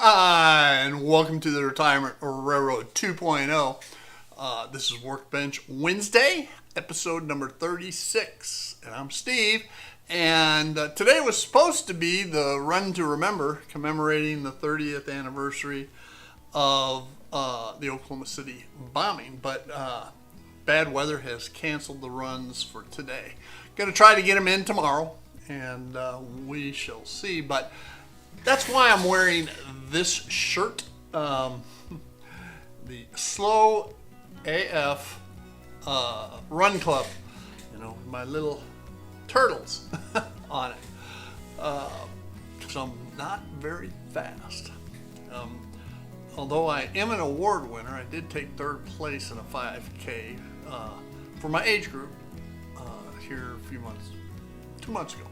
Hi, and welcome to the Retirement Railroad 2.0. This is Workbench Wednesday, episode number 36. And I'm Steve. And today was supposed to be the Run to Remember, commemorating the 30th anniversary of the Oklahoma City bombing. But bad weather has canceled the runs for today. Going to try to get them in tomorrow, and we shall see. But that's why I'm wearing this shirt, the Slow AF Run Club, my little turtles on it, because I'm not very fast. Although I am an award winner, I did take third place in a 5K for my age group here a few months, 2 months ago,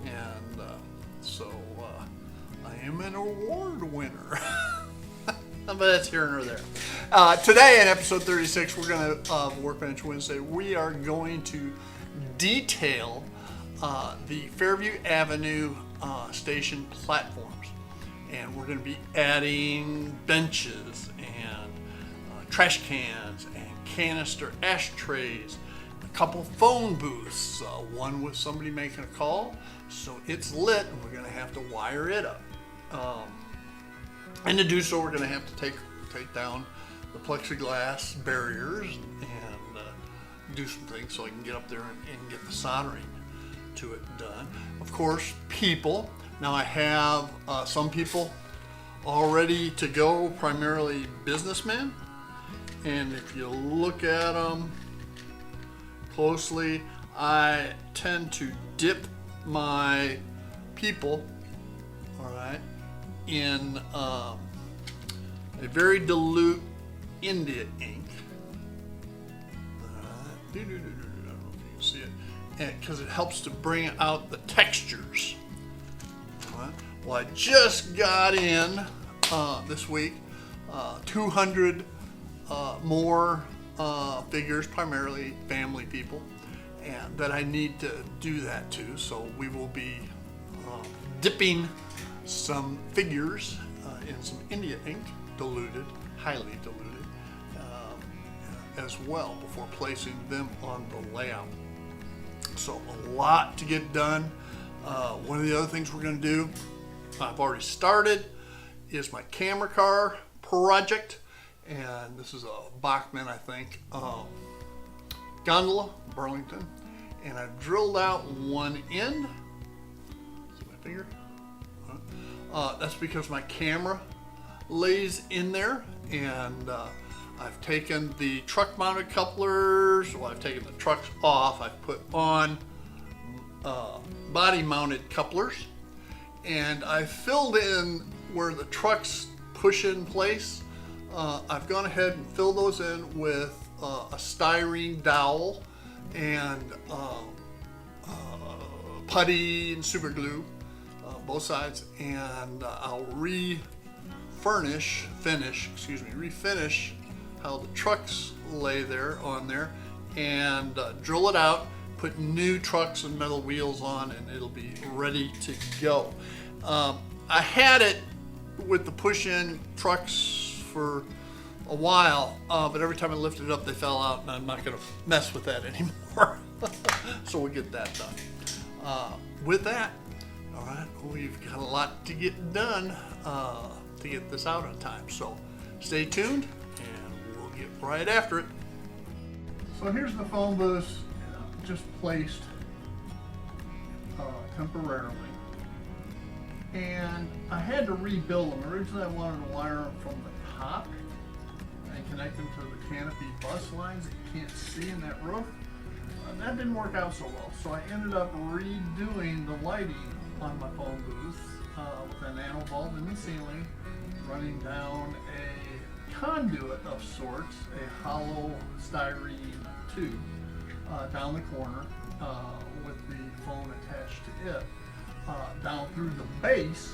and so I am an award winner. But that's here and there. Today in episode 36, we're going to, Workbench Wednesday, we are going to detail the Fairview Avenue station platforms. And we're going to be adding benches and trash cans and canister ashtrays, a couple phone booths, one with somebody making a call, so it's lit and we're going to have to wire it up. And to do so, we're going to have to take down the plexiglass barriers and do some things so I can get up there and get the soldering to it done. Of course, people. Now I have some people all ready to go, primarily businessmen. And if you look at them closely, I tend to dip my people, all right, in a very dilute India ink. I don't know if you can see it, because it helps to bring out the textures. All right. Well, I just got in this week 200 more figures, primarily family people, and that I need to do that to. So we will be dipping some figures in some India ink, diluted, highly diluted, as well before placing them on the layout. So a lot to get done. One of the other things we're going to do, I've already started, is my camera car project. And this is a Bachmann, I think, Gondola, Burlington. And I've drilled out one end. See my finger? That's because my camera lays in there, and I've taken the truck mounted couplers, well, I've taken the trucks off, I've put on body mounted couplers, and I filled in where the trucks push in place. I've gone ahead and filled those in with a styrene dowel and putty and super glue, both sides, and I'll refinish how the trucks lay there on there, and drill it out, put new trucks and metal wheels on, and it'll be ready to go. I had it with the push-in trucks for a while, but every time I lifted it up, they fell out, and I'm not going to mess with that anymore. So we'll get that done. With that, all right, we've got a lot to get done to get this out on time. So stay tuned, and we'll get right after it. So here's the phone booth, just placed temporarily. And I had to rebuild them. Originally I wanted to wire them from the top and connect them to the canopy bus lines that you can't see in that roof. That didn't work out so well, so I ended up redoing the lighting on my phone booth with a nano bulb in the ceiling, running down a conduit of sorts, a hollow styrene tube down the corner with the phone attached to it, down through the base,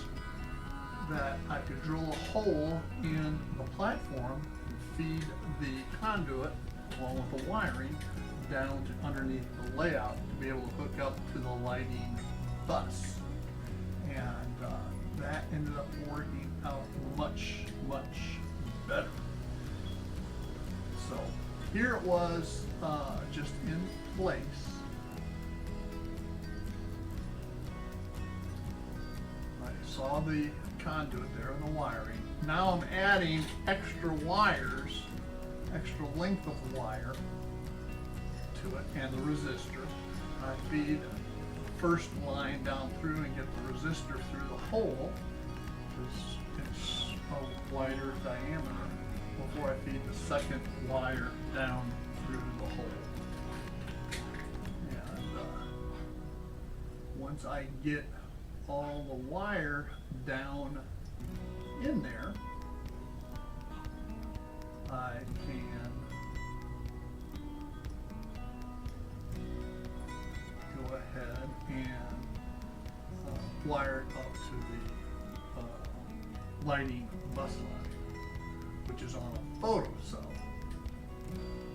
that I could drill a hole in the platform and feed the conduit along with the wiring down to underneath the layout to be able to hook up to the lighting bus. And that ended up working out much, much better. So here it was just in place. I saw the conduit there and the wiring. Now I'm adding extra wires, extra length of wire to it, and the resistor. I feed the first line down through and get the resistor through the hole, because it's a wider diameter, before I feed the second wire down through the hole. And once I get all the wire down in there, I can go ahead and wire it up to the lighting bus line, which is on a photo cell.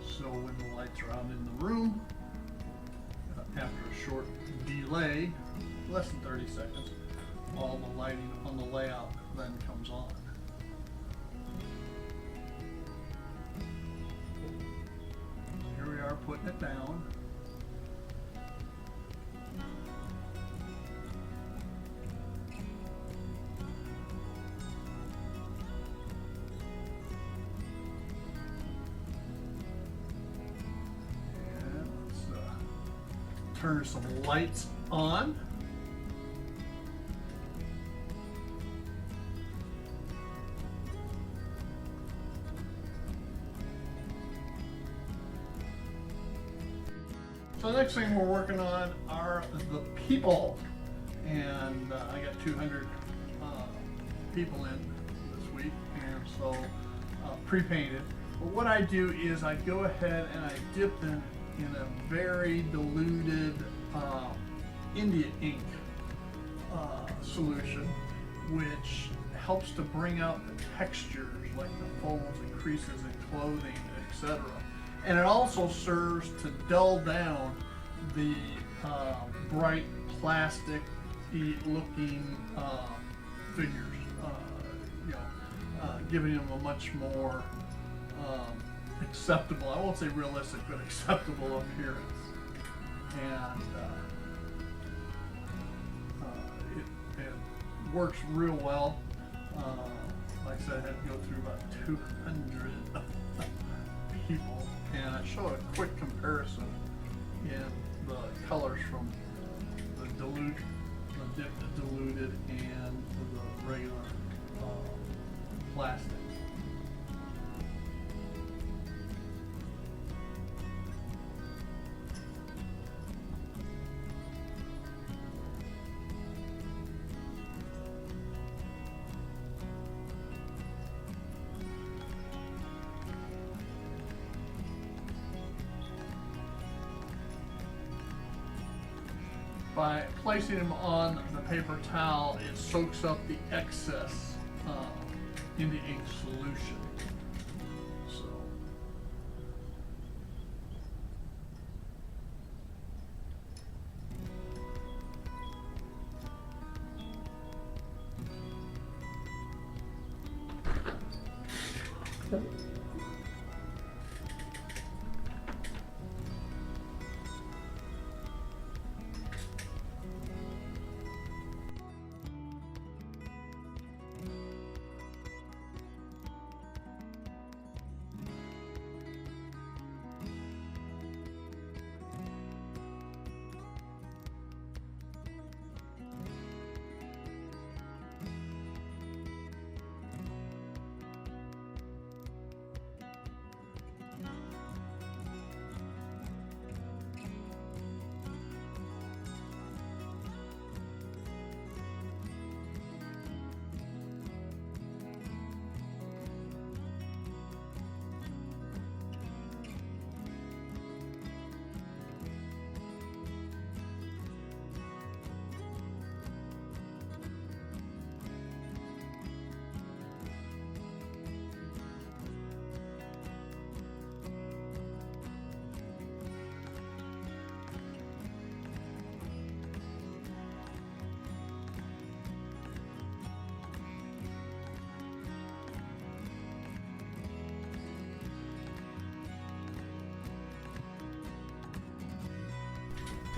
So when the lights are out in the room, after a short delay, less than 30 seconds, all the lighting on the layout then comes on. Here we are putting it down. And let's turn some lights on. So the next thing we're working on are the people, and I got 200 people in this week, and so pre-painted. But what I do is I go ahead and I dip them in a very diluted India ink solution, which helps to bring out the textures like the folds and creases in clothing, etc. And it also serves to dull down the bright plastic looking figures, giving them a much more acceptable, I won't say realistic, but acceptable appearance. And it works real well. Like I said, I had to go through about 200 people, and I show a quick comparison in the colors from the dipped diluted and the regular plastic. By placing them on the paper towel, it soaks up the excess in the ink solution. So,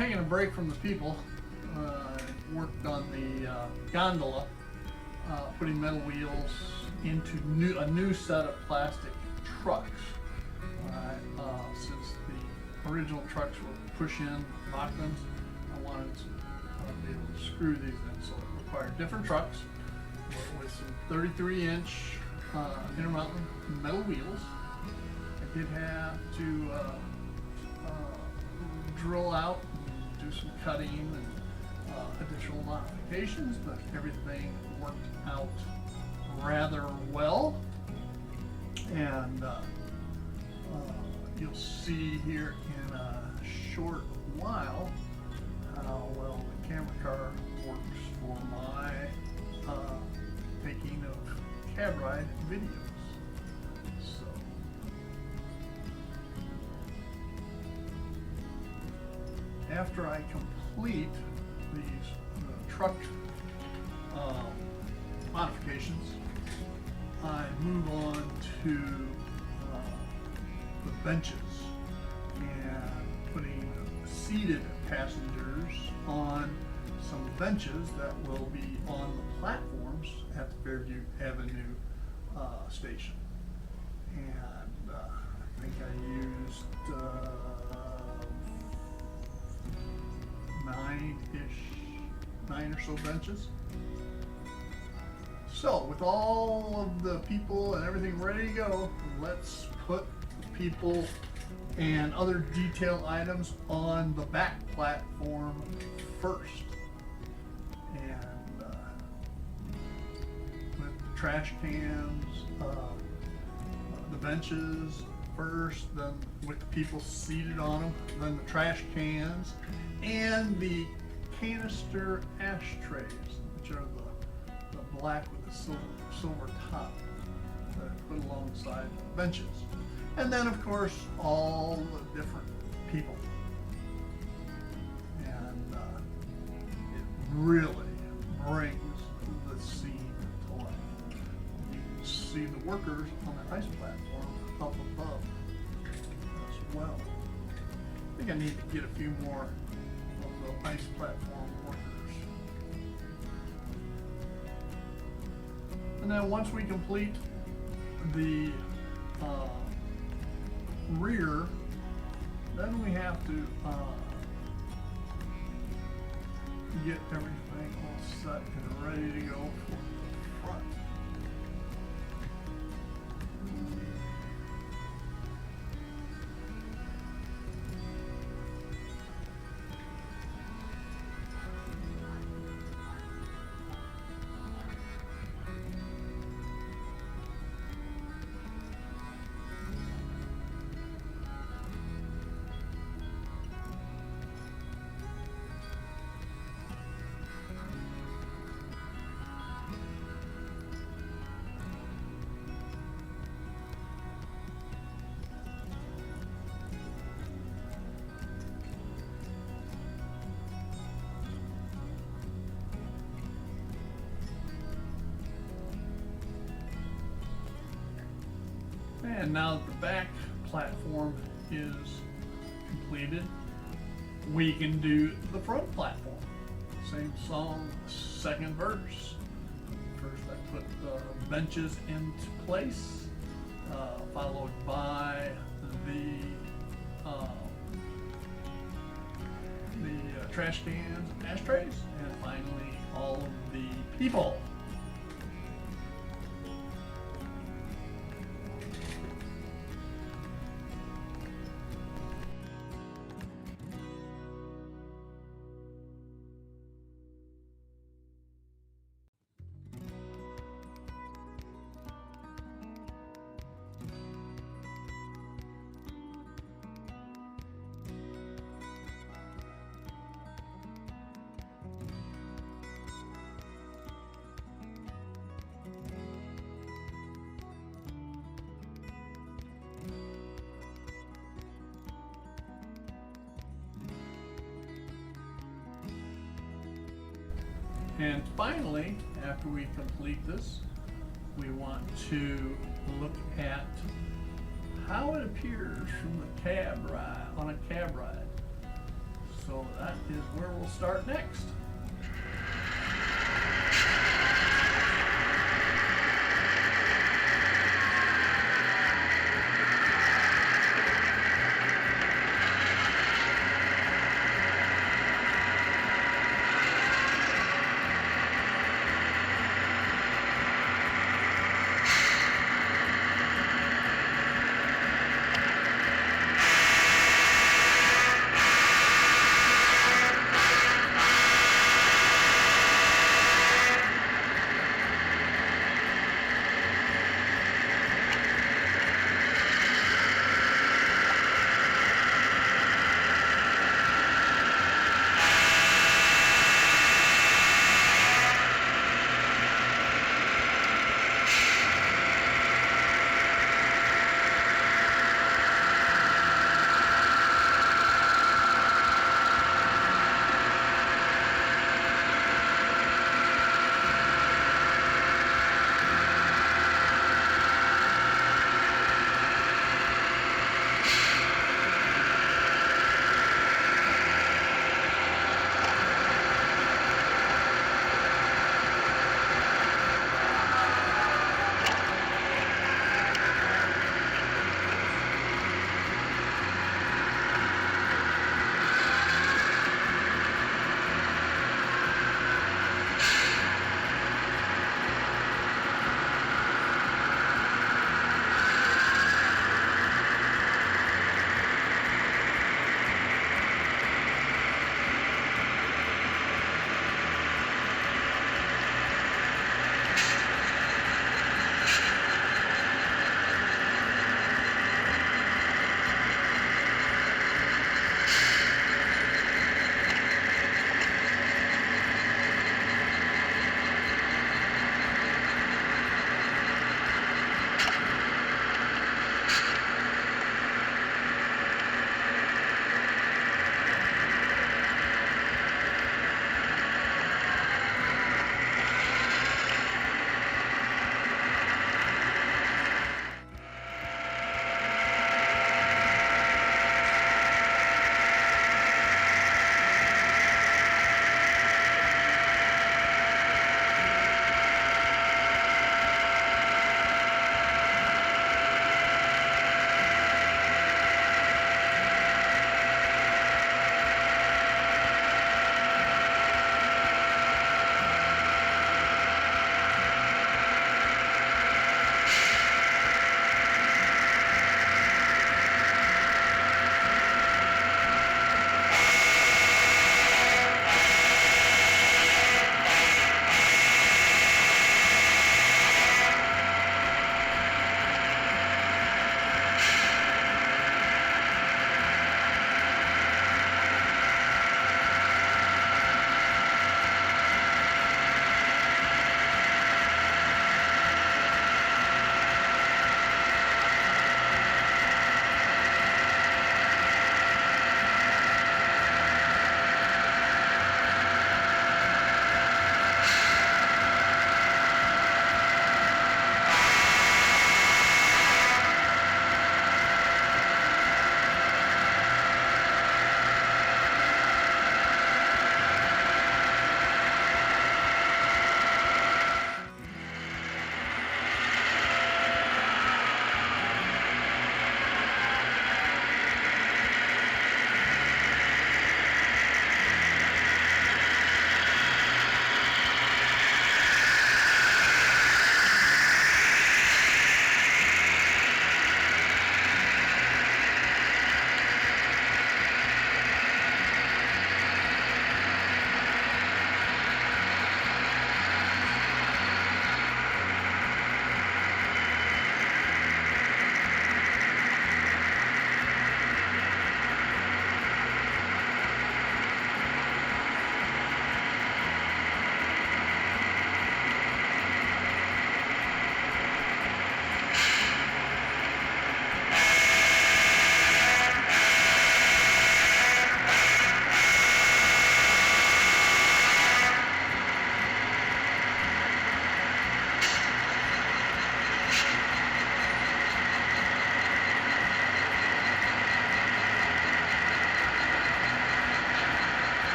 taking a break from the people. Worked on the gondola, putting metal wheels into a new set of plastic trucks. Since the original trucks were push-in Machmans, I wanted to be able to screw these in, so it required different trucks with some 33-inch Intermountain metal wheels. I did have to drill out, and do some cutting and additional modifications, but everything worked out rather well. And you'll see here in a short while how well the camera car works for my taking of cab ride videos. So after I complete these truck modifications, I move on to the benches and putting seated passengers on some benches that will be on the platforms at the Fairview Avenue station. And I think I used nine or so benches. So with all of the people and everything ready to go, let's put the people and other detail items on the back platform first. And with the trash cans, the benches first, then with the people seated on them, then the trash cans, and the canister ashtrays, which are the black with the silver top that I put alongside the benches. And then of course all the different people. And it really brings the scene to life. You can see the workers on the ice platform up above as well. I think I need to get a few more of the ice platform workers. And then once we complete the rear, then we have to get everything all set and ready to go for the front. And now that the back platform is completed, we can do the front platform. Same song, second verse. First I put the benches into place, followed by the trash cans and ashtrays, and finally all of the people. And finally, after we complete this, we want to look at how it appears from the cab ride, on a cab ride. So that is where we'll start next.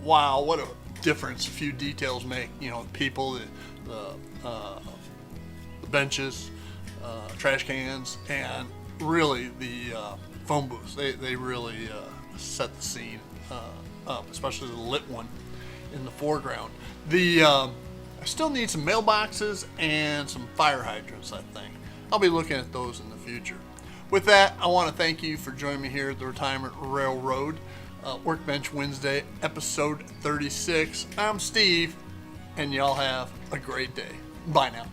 wow, what a difference a few details make. You know, people, the benches, trash cans, and really the phone booths. They really set the scene up, especially the lit one in the foreground. I still need some mailboxes and some fire hydrants, I think. I'll be looking at those in the future. With that, I want to thank you for joining me here at the Retirement Railroad, Workbench Wednesday, episode 36. I'm Steve, and y'all have a great day. Bye now.